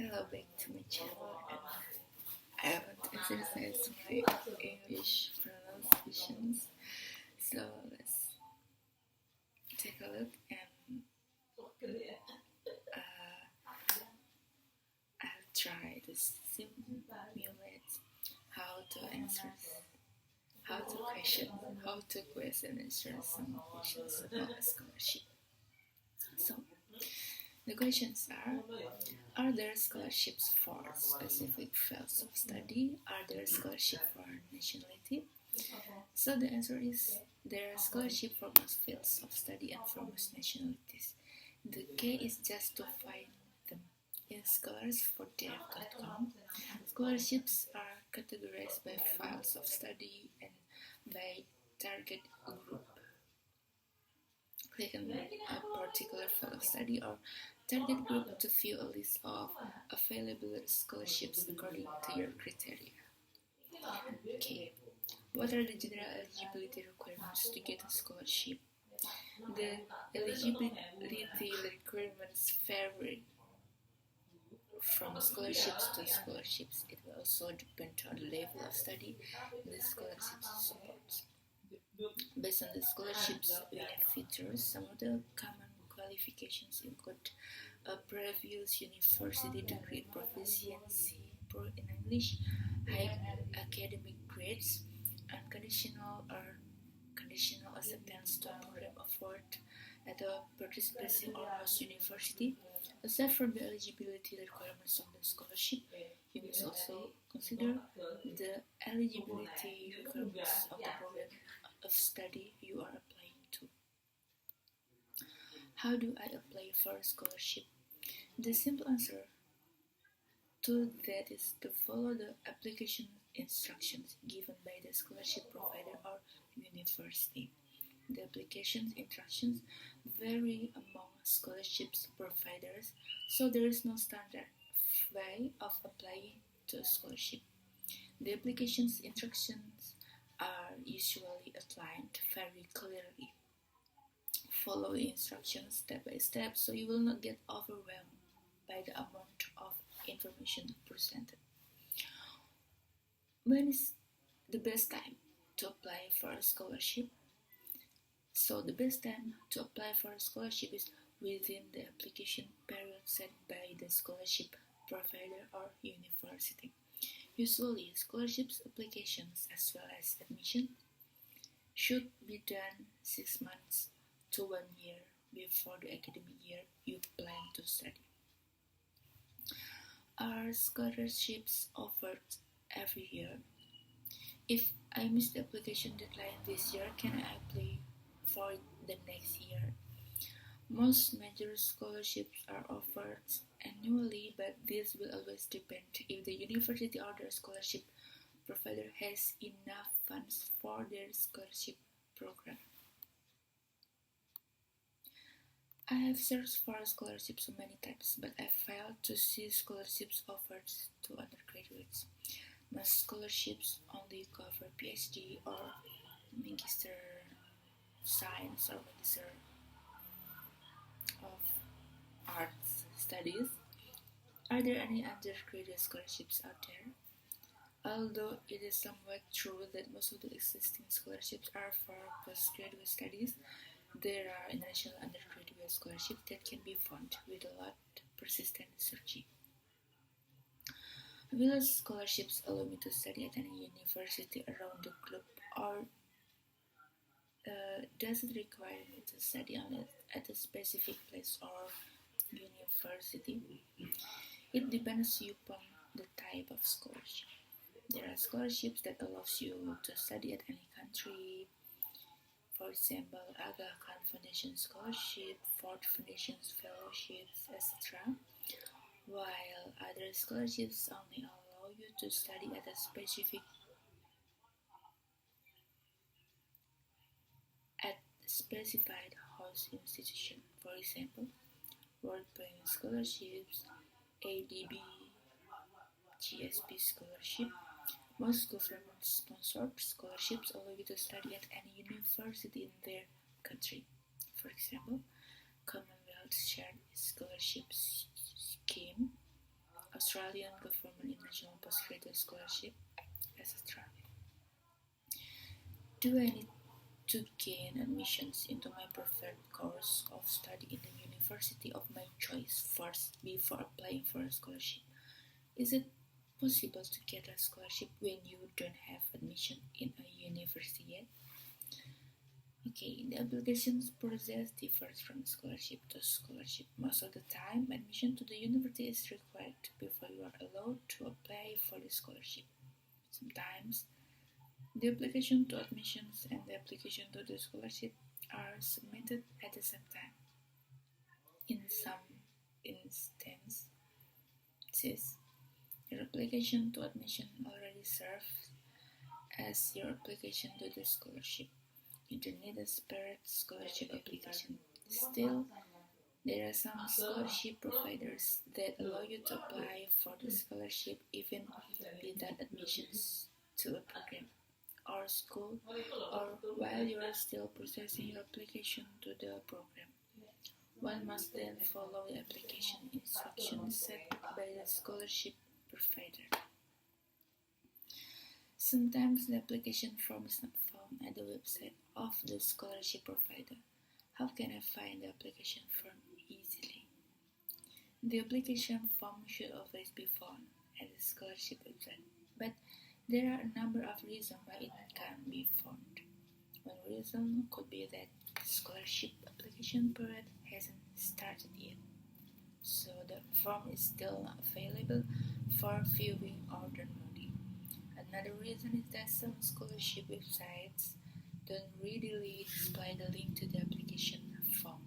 Hello, back to my channel, and I want to exercise my English pronunciations. So let's take a look, and I'll try to simulate how to answer, how to question answer some questions about scholarship. So the questions are there scholarships for specific fields of study? Are there scholarships for nationality? So the answer is there are scholarships for most fields of study and for most nationalities. The key is just to find them. In scholarsfordeaf.com, scholarships are categorized by fields of study and by target group. Click on a particular field of study or target group to view a list of available scholarships according to your criteria. Okay. What are the general eligibility requirements to get a scholarship? The eligibility requirements vary from scholarships to scholarships. It will also depend on the level of study the scholarship supports. Based on the scholarships features, some of the common qualifications include a previous university degree, proficiency in English, high academic grades, unconditional or conditional acceptance to a program offered at a participating or host university. Aside from the eligibility requirements of the scholarship, you must also consider the eligibility requirements of the program of study you are applying to. How do I apply for a scholarship? The simple answer to that is to follow the application instructions given by the scholarship provider or university. The application instructions vary among scholarships providers, so there is no standard way of applying to a scholarship. The application instructions are usually outlined very clearly. Follow the instructions step by step so you will not get overwhelmed by the amount of information presented. When is the best time to apply for a scholarship? So the best time to apply for a scholarship is within the application period set by the scholarship provider or university. Usually, scholarships applications as well as admission should be done 6 months to 1 year before the academic year you plan to study. Are scholarships offered every year? If I miss the application deadline this year, can I apply for the next year? Most major scholarships are offered annually, but this will always depend if the university or the scholarship provider has enough funds for their scholarship program. I have searched for scholarships many times, but I failed to see scholarships offered to undergraduates. Most scholarships only cover PhD or Magister Science or Magister of Arts studies. Are there any undergraduate scholarships out there? Although it is somewhat true that most of the existing scholarships are for postgraduate studies, there are international undergraduate scholarships that can be found with a lot of persistent searching. Will scholarships allow me to study at any university around the globe, or does it require me to study only at a specific place or university? It depends upon the type of scholarship. There are scholarships that allows you to study at any country. For example, Aga Khan Foundation Scholarship, Ford Foundation's Fellowships, etc. While other scholarships only allow you to study at a specified host institution. For example, World Bank Scholarships, ADB, GSP Scholarship. Most government-sponsored scholarships allow you to study at any university in their country. For example, Commonwealth Shared Scholarship Scheme, Australian Government International Postgraduate Scholarship, etc. Do I need to gain admissions into my preferred course of study in the university of my choice first before applying for a scholarship? Is it possible to get a scholarship when you don't have admission in a university yet? Okay, the application process differs from scholarship to scholarship. Most of the time, admission to the university is required before you are allowed to apply for the scholarship. Sometimes, the application to admissions and the application to the scholarship are submitted at the same time. In some instances, your application to admission already serves as your application to the scholarship. You don't need a separate scholarship application. Still, there are some scholarship providers that allow you to apply for the scholarship even without admissions to a program or school, or while you are still processing your application to the program. One must then follow the application instructions set by the scholarship provider. Sometimes the application form is not found at the website of the scholarship provider. How can I find the application form easily? The application form should always be found at the scholarship website, but there are a number of reasons why it can't be found. One reason could be that the scholarship application period hasn't started yet, so the form is still not available for viewing or downloading. Another reason is that some scholarship websites don't readily display the link to the application form.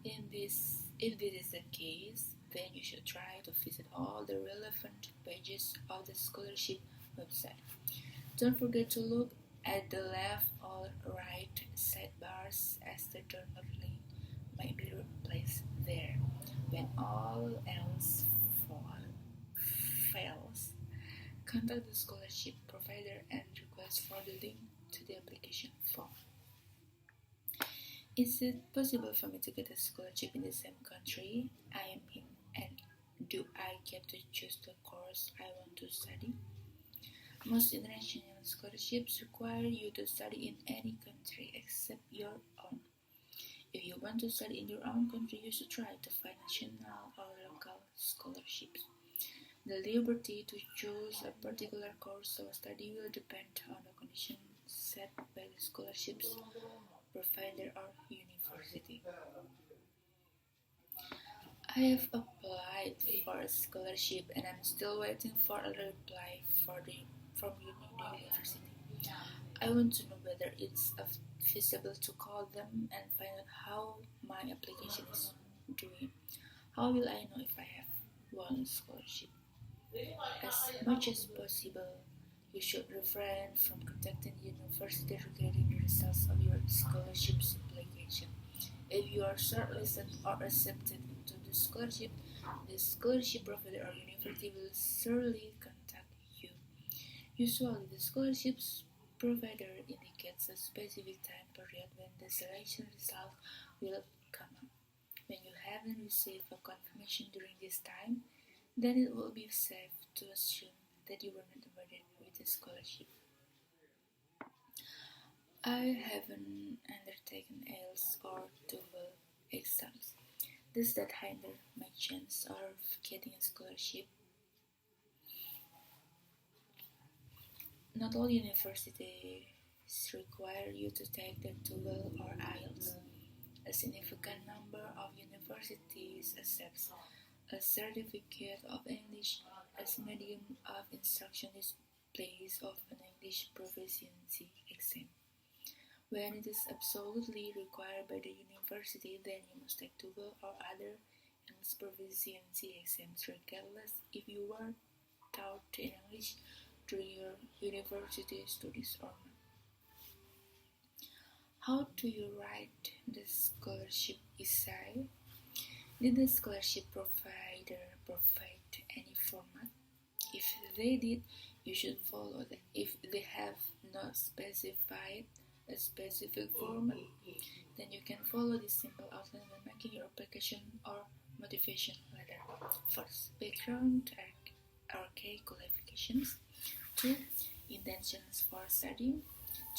If this is the case, then you should try to visit all the relevant pages of the scholarship website. Don't forget to look at the left or right sidebars, as the download link might be placed there. When all else fails, contact the scholarship provider and request for the link to the application form. Is it possible for me to get a scholarship in the same country I am in, and do I get to choose the course I want to study? Most international scholarships require you to study in any country except your own. If you want to study in your own country, you should try to find national or local scholarships. The liberty to choose a particular course or study will depend on the conditions set by the scholarships provider or university. I have applied for a scholarship and I'm still waiting for a reply from the university. I want to know whether it's feasible to call them and find out how my application is doing. How will I know if I have won a scholarship? As much as possible, you should refrain from contacting the university regarding the results of your scholarship application. If you are shortlisted or accepted into the scholarship provider or university will surely contact you. Usually, the scholarships provider indicates a specific time period when the selection result will come up. When you haven't received a confirmation during this time, then it will be safe to assume that you were not awarded with a scholarship. I haven't undertaken IELTS or TOEFL exams. Does that hinder my chance of getting a scholarship? Not all universities require you to take the TOEFL or IELTS. A significant number of universities accept a certificate of English as medium of instruction in place of an English proficiency exam. When it is absolutely required by the university, then you must take TOEFL or other English proficiency exams, regardless if you were taught in English during your university studies or not. How do you write the scholarship essay? Did the scholarship provider provide any format? If they did, you should follow that. If they have not specified a specific format, then you can follow this simple outline when making your application or motivation letter. First, background GPA qualifications. 2. Intentions for studying.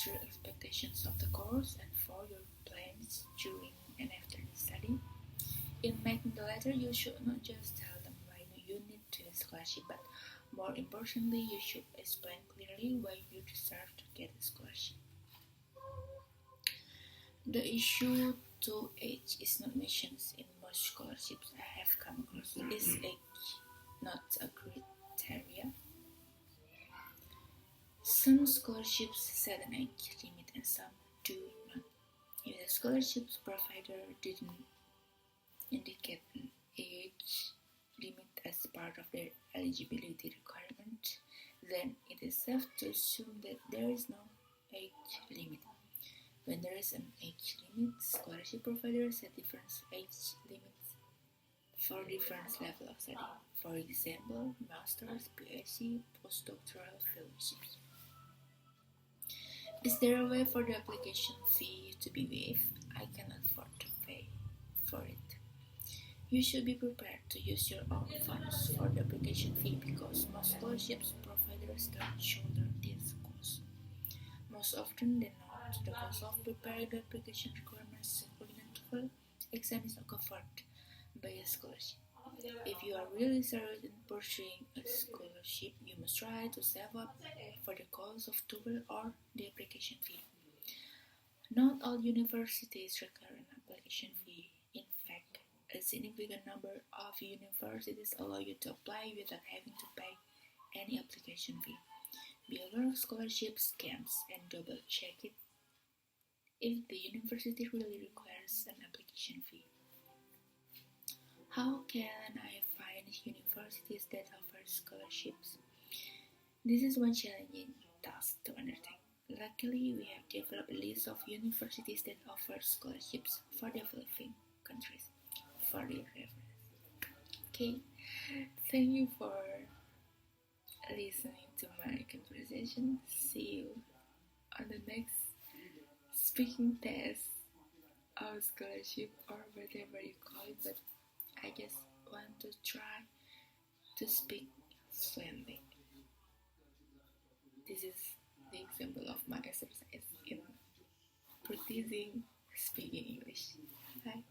3. Expectations of the course and 4. Your plans during and after the study. In making the letter, you should not just tell them why you need to scholarship, but more importantly, you should explain clearly why you deserve to get a scholarship. The issue to age is not mentioned in most scholarships I have come across. Is age not a criteria? Some scholarships set an age limit and some do not. If the scholarships provider didn't indicate an age limit as part of their eligibility requirement, then it is safe to assume that there is no age limit. When there is an age limit, scholarship providers set different age limits for different levels of study. For example, master's, PhD, postdoctoral fellowships. Is there a way for the application fee to be waived? I cannot afford to pay for it. You should be prepared to use your own funds for the application fee because most scholarships providers don't shoulder this cost. Most often than not, the cost of preparing the application requirements including TOEFL exam is not covered by a scholarship. If you are really serious in pursuing a scholarship, you must try to save up for the cost of TOEFL or the application fee. Not all universities require an application fee. In fact, a significant number of universities allow you to apply without having to pay any application fee. Be aware of scholarship scams and double check it if the university really requires an application fee. How can I find universities that offer scholarships? This is one challenging task to undertake. Luckily, we have developed a list of universities that offer scholarships for developing countries for your reference. Okay, thank you for listening to my conversation. See you on the next speaking test or scholarship or whatever you call it, but I just want to try to speak fluently. This is the example of my exercise in practicing speaking English. Bye.